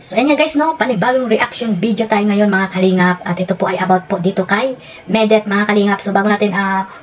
So, ayan nga guys, no, panibagong reaction video tayo ngayon mga kalingap. At ito po ay about po dito kay Medet mga kalingap. So, bago natin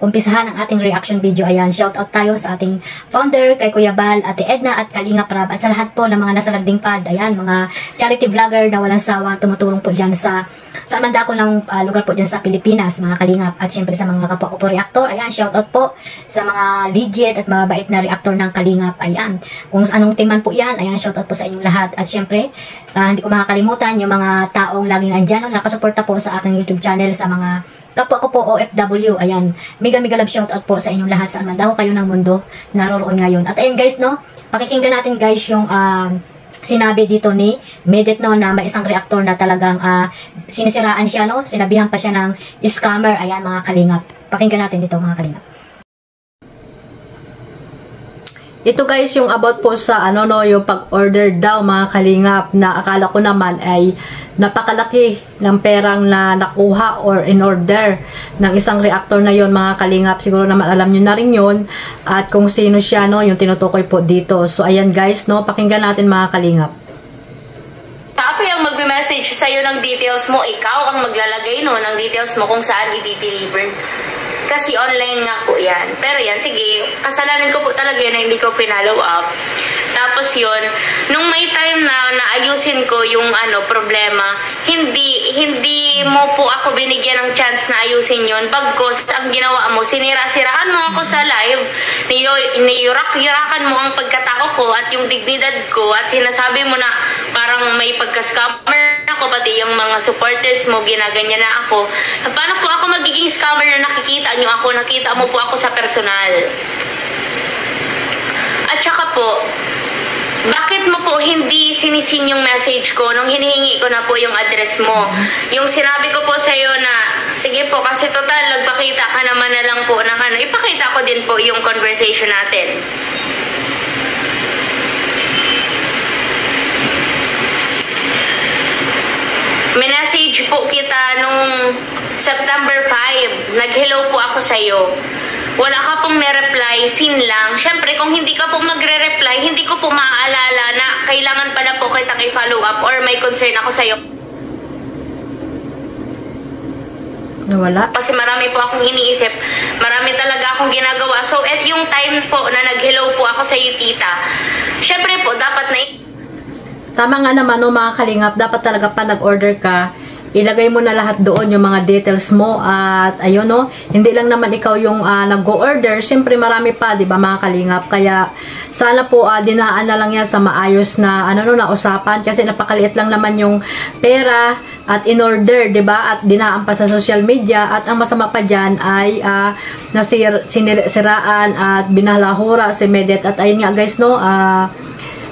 umpisahan ang ating reaction video, ayan, shout out tayo sa ating founder, kay Kuya Bal, Ate Edna at Kalingap Rab. At sa lahat po ng mga nasa landing pad, ayan, mga charity vlogger na walang sawa, tumutulong po dyan sa mandako ng lugar po dyan sa Pilipinas, mga kalingap. At syempre sa mga kapwa ko po reactor, ayan, shout out po sa mga legit at mabait na reactor ng kalingap, ayan. Kung anong timan po yan, ayan, shout out po sa inyong lahat. At syempre, hindi ko makakalimutan yung mga taong laging nandyan, no, nakasuporta po sa aking YouTube channel, sa mga kapwa ko po OFW, ayan, mega love shout out po sa inyong lahat, saan man daw kayo ng mundo naroroon ngayon. At ayan guys, no, pakikinggan natin guys yung sinabi dito ni Medet, no, na may isang reactor na talagang sinisiraan siya, no, sinabihan pa siya ng scammer, ayan mga kalingap. Pakinggan natin dito mga kalingap. Ito guys yung about po sa yung pag-order daw mga kalingap, na akala ko naman ay napakalaki ng perang na nakuha or in order ng isang reactor na yon mga kalingap. Siguro naman alam nyo na rin yun at kung sino siya, no, yung tinutukoy po dito. So ayan guys, no, pakinggan natin mga kalingap. Ako yung magme-message sa'yo ng details mo, ikaw ang maglalagay ng details mo kung saan i-deliver. Kasi online nga po yan. Pero yan, sige, kasalanan ko po talaga yan na hindi ko pinollow up. Tapos yun, nung may time na naayusin ko yung problema, hindi mo po ako binigyan ng chance na ayusin yun. Pagkos, ang ginawa mo, sinira-siraan mo ako sa live, niyurak-yurakan mo ang pagkatao ko at yung dignidad ko, at sinasabi mo na parang may pagka-scammer ako, pati yung mga supporters mo, ginaganyan na ako. Paano po ako magiging scammer na nakikita nyo ako, nakita mo po ako sa personal? At saka po, bakit mo po hindi sinisin yung message ko nung hinihingi ko na po yung address mo? Yung sinabi ko po sa'yo na, sige po, kasi total, nagpakita ka naman na lang po ng ipakita ko din po yung conversation natin. Minessage po kita nung September 5. Nag-hello po ako sa'yo. Wala ka pong ne-reply, sin lang. Siyempre, kung hindi ka po magre-reply, hindi ko po maaalala na kailangan pala po kita i-follow up or may concern ako sa'yo. Nawala? Kasi marami po akong iniisip. Marami talaga akong ginagawa. So, at yung time po na nag-hello po ako sa'yo, tita, siyempre po, dapat na tama nga naman, no, mga kalingap, dapat talaga pa nag-order ka, ilagay mo na lahat doon yung mga details mo. At ayun, no, hindi lang naman ikaw yung nag-order, siyempre marami pa, di ba mga kalingap? Kaya sana po dinaan na lang yan sa maayos na na usapan, kasi napakaliit lang naman yung pera at in-order, di ba? At dinaan pa sa social media, at ang masama pa dyan ay siraan at binalahura si Medet. At ayun nga guys, no,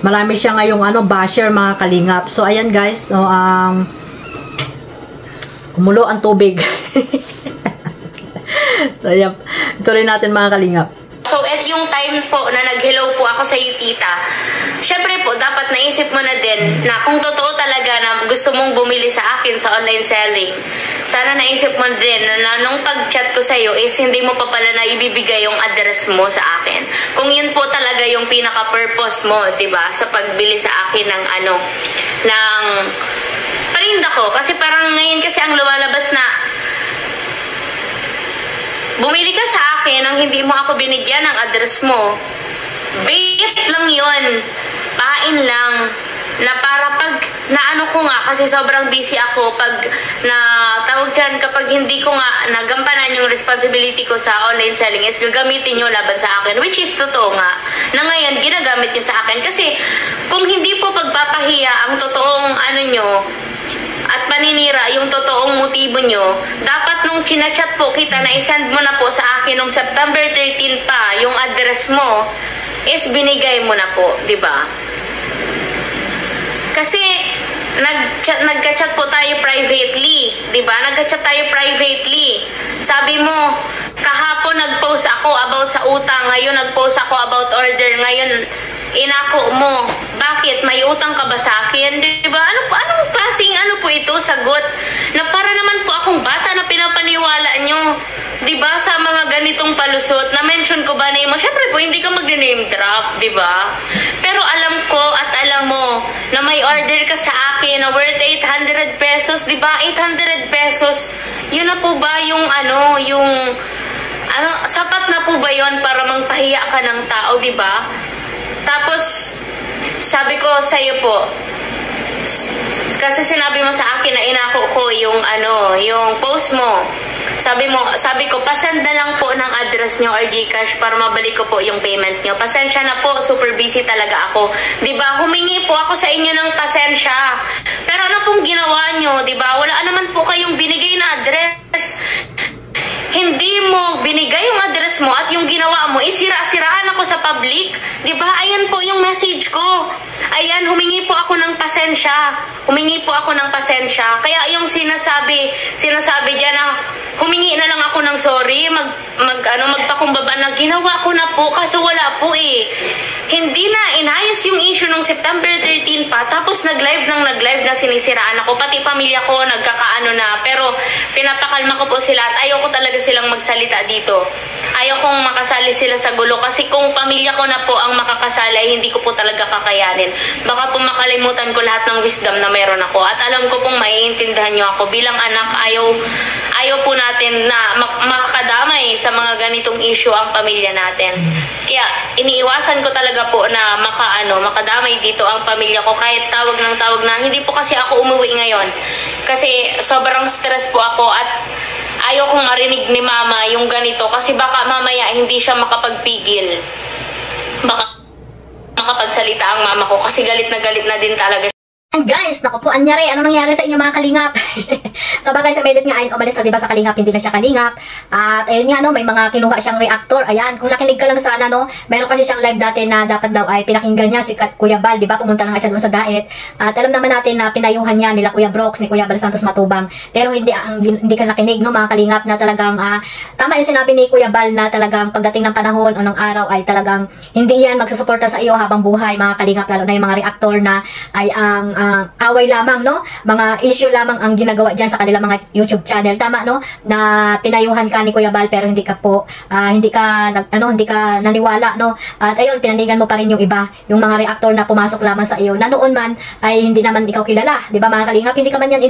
marami siya ngayong basher mga kalingap. So ayan guys, no, kumulo ang tubig. So ayan, ituloy natin mga kalingap. So at yung time po na nag-hello po ako sa iyo, tita, syempre po dapat naisip mo na din na kung totoo talaga na gusto mong bumili sa akin sa online selling, sana naisip mo din na nung pag-chat ko sa iyo is hindi mo pa pala na ibibigay yung address mo sa akin. Kung yun po talaga yung pinaka-purpose mo, 'di ba, sa pagbili sa akin ng ng parinda ko. Kasi parang ngayon kasi ang lumalabas na bumili ka sa akin nang hindi mo ako binigyan ng address mo. Bait lang yun. Pain lang. Na para pag naano ko nga, kasi sobrang busy ako, pag tawag dyan, kapag hindi ko nga nagampanan yung responsibility ko sa online selling is gagamitin nyo laban sa akin, which is totoo nga, na ngayon ginagamit nyo sa akin. Kasi kung hindi po pagpapahiya ang totoong nyo, at paninira yung totoong motibo nyo, dapat nung chinachat po kita na isend mo na po sa akin nung September 13 pa yung address mo, is binigay mo na po, di ba? Kasi nagka-chat po tayo privately, di ba? Nagka-chat tayo privately. Sabi mo, kahapon nag-post ako about sa utang, ngayon nag-post ako about order, ngayon inako mo. Bakit? May utang ka ba sa akin? Diba? Anong klaseng po ito? Sagot. Na para naman po akong bata na pinapaniwala nyo. Diba? Sa mga ganitong palusot. Na-mention ko ba name mo? Siyempre po, hindi ka mag-name drop. Diba? Pero alam ko at alam mo na may order ka sa akin na worth 800 pesos, di ba? 800 pesos, yun na po ba yung sapat na po ba yun para mangpahiya ka ng tao, di ba? Tapos, sabi ko sa iyo po, kasi sinabi mo sa akin na inako ko yung post mo. Sabi ko, pasend na lang po ng address nyo or Gcash para mabalik ko po yung payment nyo. Pasensya na po, super busy talaga ako. Diba, humingi po ako sa inyo ng pasensya. Pero ano pong ginawa nyo, diba? Wala naman po kayong binigay na address. Hindi mo binigay yung address mo at yung ginawa mo, isira-siraan ako sa public. Diba? Ayan po yung message ko. Ayan, humingi po ako ng pasensya. Humingi po ako ng pasensya. Kaya yung sinasabi diyan na humingi na lang ako ng sorry, magpakumbaba na ginawa ko na po kasi wala po eh. Hindi na inayos yung issue nung September 13 pa, tapos nag-live na sinisiraan ako, pati pamilya ko nagkakaano na, pero pinapakalma ko po sila at ayoko talaga silang magsalita dito. Ayokong makasali sila sa gulo kasi kung pamilya ko na po ang makakasali ay hindi ko po talaga kakayanin. Baka po makalimutan ko lahat ng wisdom na meron ako at alam ko pong maiintindihan nyo ako bilang anak. Ayaw po natin na makakadamay sa mga ganitong issue ang pamilya natin. Kaya iniiwasan ko talaga po na makadamay dito ang pamilya ko kahit tawag ng tawag na. Hindi po kasi ako umuwi ngayon kasi sobrang stress po ako at ayaw kong marinig ni mama yung ganito kasi baka mamaya hindi siya makapagpigil. Baka makapagsalita ang mama ko kasi galit na din talaga. And guys, naku po, anyari, ano nangyari sa inyo mga kalingap? So bagay sa Medit nga, ayun, umalis na diba sa kalingap, hindi na siya kalingap. At ayun nga, no, may mga kinuha siyang reactor. Ayan, kung nakinig ka lang sana, no, meron kasi siyang live dati na dapat daw ay pinakinggan niya si Kuya Bal, diba? Pumunta na nga siya doon sa Daet. At alam naman natin na pinayuhan niya nila Kuya Brooks, ni Kuya Bal Santos Matubang. Pero hindi ka nakinig, no, mga kalingap, na talagang, tama yung sinabi ni Kuya Bal na talagang pagdating ng panahon o ng araw ay talagang hindi yan magsusuporta sa iyo habang buhay, mga kalingap, lalo na yung mga reactor na ay ang away lamang, no? Mga issue lamang ang ginagawa dyan sa kanilang mga YouTube channel. Tama, no? Na pinayuhan ka ni Kuya Bal pero hindi ka naniwala, no? At ayun, pinanigan mo pa rin yung iba, yung mga reactor na pumasok lamang sa iyo. Na noon man ay hindi naman ikaw kilala, 'di ba mga kalingap? Hindi ka man yan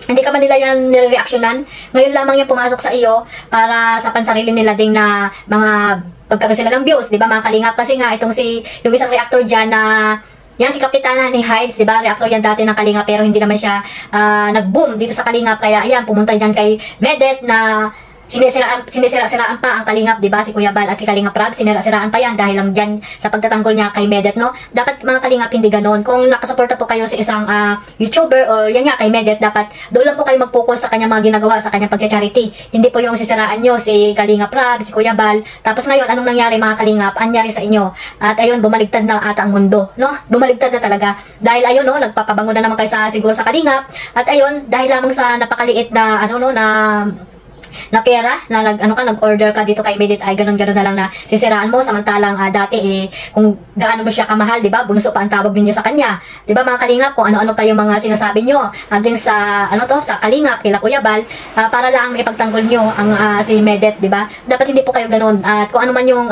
hindi ka man nila yan nireaksyonan. Ngayon lamang yung pumasok sa iyo para sa pansarili nila ding na mga pagkaroon sila ng views, 'di ba mga kalingap? Kasi nga itong yung isang reactor diyan na yan si Kapitana ni Hides, 'di ba? Reactor yan dati ng Kalingap pero hindi naman siya nag-boom dito sa Kalingap kaya ayan pumunta diyan kay Medet na sinisiraan pa ang Kalingap, 'di ba? Si Kuya Bal at si Kalingap Rab, sinisiraan pa yan dahil lang diyan sa pagtatanggol niya kay Medet, no? Dapat mga Kalingap hindi ganoon. Kung nakasuporta po kayo sa isang YouTuber or yan nga kay Medet, dapat doon lang po kayo mag-focus sa kanyang mga ginagawa, sa kanyang pagcha-charity. Hindi po yung sisiraan niyo si Kalingap Rab, si Kuya Bal. Tapos ngayon anong nangyari mga Kalingap? Anyari sa inyo. At ayun, bumaligtad na ata ang mundo, no? Bumaligtad na talaga. Dahil ayun, no, nagpapabango na naman kayo siguro sa Kalingap. At ayun, dahil lamang sa napakaliit na na pera na nag-order ka dito kay Medit ay ganun na lang na sisiraan mo samantalang dati kung gaano mo siya kamahal, 'di ba? Bunso pa ang tawag ninyo sa kanya. 'Di ba mga Kalingap, kung ano-ano pa yung mga sinasabi nyo din sa sa Kalingap kila Kuya Bal para lang ipagtanggol nyo ang si Medet, 'di ba? Dapat hindi po kayo ganun. At kung ano man yung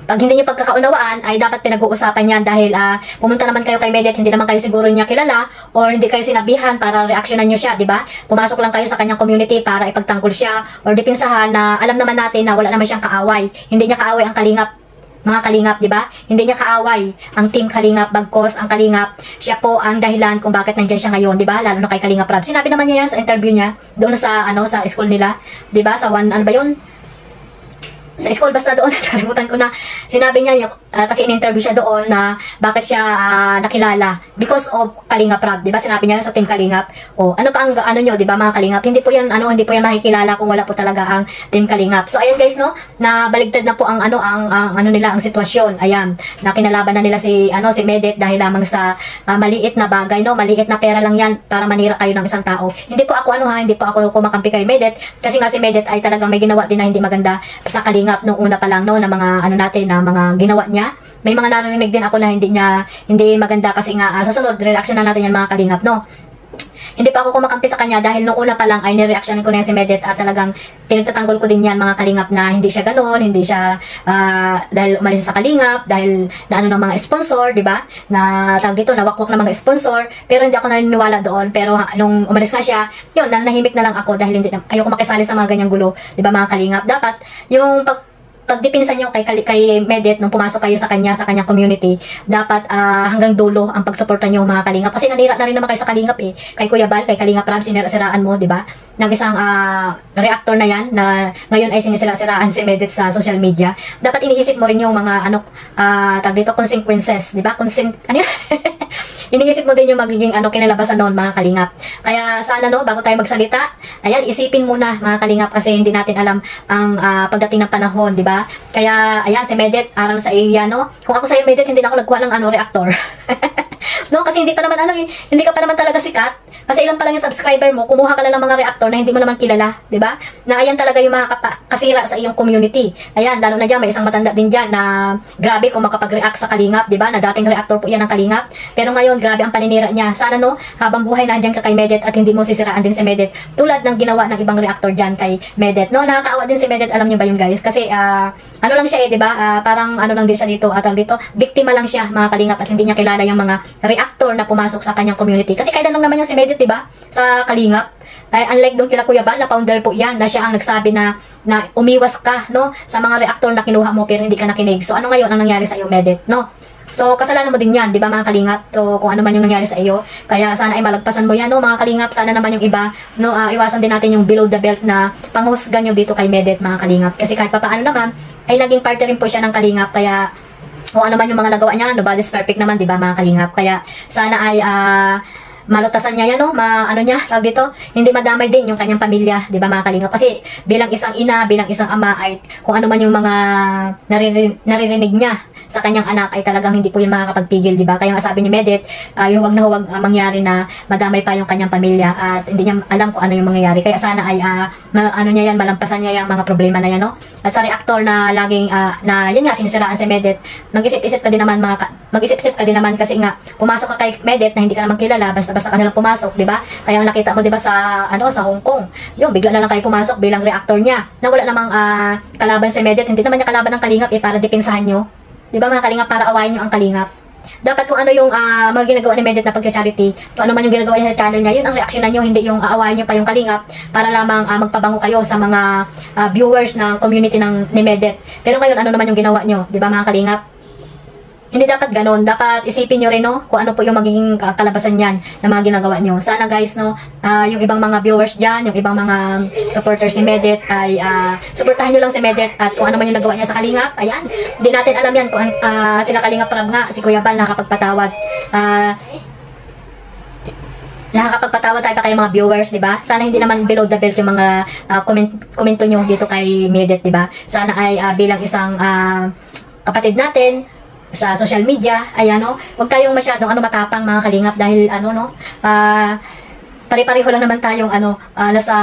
pag hindi niyo pagkakaunawaan ay dapat pinag-uusapan yan dahil pumunta naman kayo kay Medet, hindi naman kayo siguro niya kilala or hindi kayo sinabihan para reaksyonan niyo siya, di ba? Pumasok lang kayo sa kanyang community para ipagtanggol siya or dipinsahan na alam naman natin na wala naman siyang kaaway. Hindi niya kaaway ang Kalingap, mga Kalingap, di ba? Hindi niya kaaway ang team Kalingap, bagkos ang Kalingap, siya po ang dahilan kung bakit nandiyan siya ngayon, di ba? Lalo na kay Kalingap Rab. Sinabi naman niya yan sa interview niya doon sa sa school nila, di ba? Sa sa school, basta doon, nakalimutan ko na, sinabi niya, kasi in-interview siya doon na bakit siya nakilala, because of Kalingap Rab, di ba? Sinabi niya sa team Kalingap, ano pa ang nyo, di ba mga Kalingap? Hindi po yan makikilala kung wala po talaga ang team Kalingap. So, ayan guys, no, na baligtad na po ang ang sitwasyon, ayan, na kinalaban na nila si Medet dahil lamang sa maliit na bagay, no, maliit na pera lang yan para manira kayo ng isang tao. Hindi po ako hindi po ako kumakampi kay Medet, kasi nga si Medet ay talagang may ginawa din na hindi maganda sa Kalingap nung una pa lang, no, na mga na mga ginawa niya. May mga narinig din ako na hindi maganda kasi nga sa sunod reaction na natin yan mga Kalingap, no. Hindi pa ako kumakampi sa kanya dahil nung una pa lang ay nireactionin ko na yan si Medet at talagang pinagtatanggol ko din yan mga kalingap na hindi siya ganon, hindi siya dahil umalis sa kalingap, dahil na ano ng mga sponsor, di ba? Na tawag dito, nawakwak ng mga sponsor, pero hindi ako naniniwala doon. Pero nung umalis nga siya, yun, nahimik na lang ako dahil hindi, ayoko makisali sa mga ganyang gulo, di ba mga kalingap? Dapat yung pagdipinsan nyo kay Medet nung pumasok kayo sa kanyang community, dapat hanggang dulo ang pagsuporta nyo mga kalingap. Kasi nanira na rin naman kayo sa kalingap eh. Kay Kuya Bal, kay Kalingap Rab, sinira-siraan mo, di ba? Ng isang reactor na yan, na ngayon ay sinisira-siraan si Medet sa social media. Dapat iniisip mo rin yung mga, tag dito, consequences, di ba? Ano yun? Iniisip mo din yung magiging kinalabasan noon mga kalingap. Kaya sana bago tayo magsalita, ayan, isipin muna mga kalingap kasi hindi natin alam ang pagdating ng panahon, di ba? Kaya ayan, si Medet, aral sa iyo yan, no? Kung ako sa iyo, Medet, hindi na ako nagkuha ng reactor. No, kasi hindi pa naman hindi ka pa naman talaga sikat. Kasi ilang pa lang yung subscriber mo, kumuha ka lang ng mga reactor na hindi mo naman kilala, di ba? Na ayan talaga yung mga kasira sa iyong community. Ayan, lalo na dyan, may isang matanda din dyan na grabe kung makapag-react sa kalingap, di ba? Na dating reactor po yan ng kalingap. Pero ngayon, grabe ang paninira niya. Sana habang buhay na dyan ka kay Medet at hindi mo sisiraan din si Medet. Tulad ng ginawa ng ibang reactor dyan kay Medet. No, nakakaawa din si Medet, alam niyo ba yun guys? Kasi ano lang siya di ba? Parang lang din siya dito, biktima lang siya mga kalingap at hindi niya kilala yung mga reactor na pumasok sa kanyang community. Kasi kailan lang naman yung si Medet, di ba? Sa kalingap. Unlike doon kila Kuya Bal, na founder po yan, na siya ang nagsabi na umiwas ka, no? Sa mga reactor na kinuha mo pero hindi ka nakinig. So, ano ngayon ang nangyari sa iyo, Medet, no? So, kasalanan mo din yan, di ba mga kalingap? So, kung ano man yung nangyari sa iyo. Kaya sana ay malagpasan mo yan, no mga kalingap. Sana naman yung iba, no, iwasan din natin yung below the belt na panghusgan nyo dito kay Medet, mga kalingap. Kasi kahit papaano naman, ay naging parte rin po siya ng kalingap. Kaya, kung ano man yung mga nagawa niya, nobody's perfect naman, di ba mga kalingap? Kaya, sana ay, malutasan niya yan, no? Tawag dito, hindi madamay din yung kanyang pamilya, di ba mga kalingap? Kasi bilang isang ina, bilang isang ama, ay kung ano man yung mga naririnig niya sa kanyang anak ay talagang hindi po yung makakapagpigil, di ba? Kaya nga sabi ni Medet, yung huwag na huwag mangyari na madamay pa yung kanyang pamilya at hindi niya alam kung ano yung mangyayari. Kaya sana ay niya yan, malampasan niya yung mga problema na yan, no? At sa reactor na laging yun nga sinisiraan si Medet, mag-isip-isip ka din naman kasi nga pumasok ka kay Medet na hindi ka naman kilala, basta ka nalang pumasok, di ba? Kaya nakita mo, di ba, sa Hong Kong, yung bigla na lang kayo pumasok bilang reactor niya, na wala namang kalaban si Medet, hindi naman niya kalaban ng kalingap para dipinsahan nyo. Di ba mga kalingap, para awayin nyo ang kalingap. Dapat kung ano yung mga ginagawa ni Medet na pagcha-charity, kung ano man yung ginagawa niya sa channel niya, yun ang reaksyonan nyo, hindi yung aawayin nyo pa yung kalingap para lamang magpabango kayo sa mga viewers ng community ni Medet. Pero ngayon, ano naman yung ginawa nyo, di ba mga kalingap? Hindi dapat ganon. Dapat isipin nyo rin, no, kung ano po yung magiging kalabasan yan na mga ginagawa nyo. Sana guys, no, yung ibang mga viewers dyan, yung ibang mga supporters ni Medet ay supportahan nyo lang si Medet at kung ano man yung nagawa niya sa kalingap, ayan. Hindi natin alam yan kung sila Kalingap Rab nga, si Kuya Bal nakakapagpatawad. Nakakapagpatawad tayo pa kayo mga viewers, di ba? Sana hindi naman below the belt yung mga komento nyo dito kay Medet, di ba? Sana ay bilang isang kapatid natin sa social media, ayan, no, huwag tayong masyadong matapang mga kalingap dahil pare-pareho lang naman tayong nasa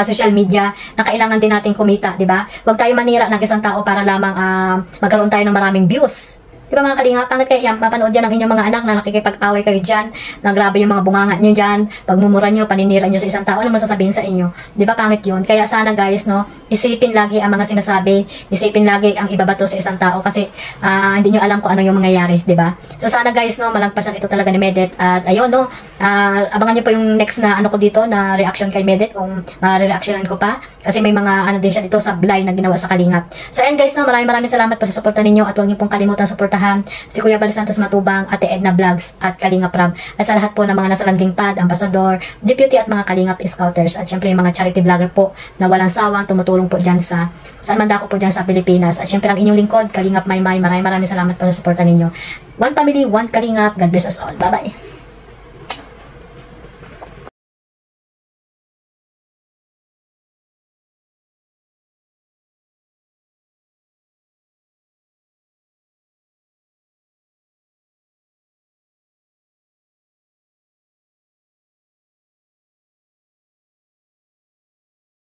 social media na kailangan din nating kumita, di ba? Huwag tayong manira ng isang tao para lamang magkaroon tayo ng maraming views. Di ba mga kalingap, pangit kayo yan, mapanood yan ng inyong mga anak na nakikipag-away kayo dyan, na grabe yung mga bungangat nyo dyan, pagmumura nyo, paninira nyo sa isang tao, ano masasabihin sa inyo? Di ba pangit yun? Kaya sana guys, no, isipin lagi ang mga sinasabi, isipin lagi ang ibabato sa isang tao kasi hindi nyo alam kung ano yung mangyayari, di ba? So sana guys, no, malagpasan ito talaga ni Medet at ayun, no, abangan nyo po yung next na ko dito na reaction kay Medet kung ma-reactionan ko pa kasi may mga din siya dito sa blind na ginawa sa kalingap. So and guys, no, maraming salamat po sa suporta ninyo at huwag nyo pong kalimutan suportahan si Kuya Bal Santos Matubang, Ate Edna Vlogs at Kalingap Rab at sa lahat po ng mga nasa landing pad, ambassador, deputy at mga Kalingap Scouters at syempre yung mga charity vlogger po na walang sawang tumutulong po dyan sa saan man dako po dyan sa Pilipinas at syempre ang inyong lingkod, Kalingap Maymay. Maraming salamat po sa suporta ninyo. One family, one Kalingap. God bless us all. Bye bye.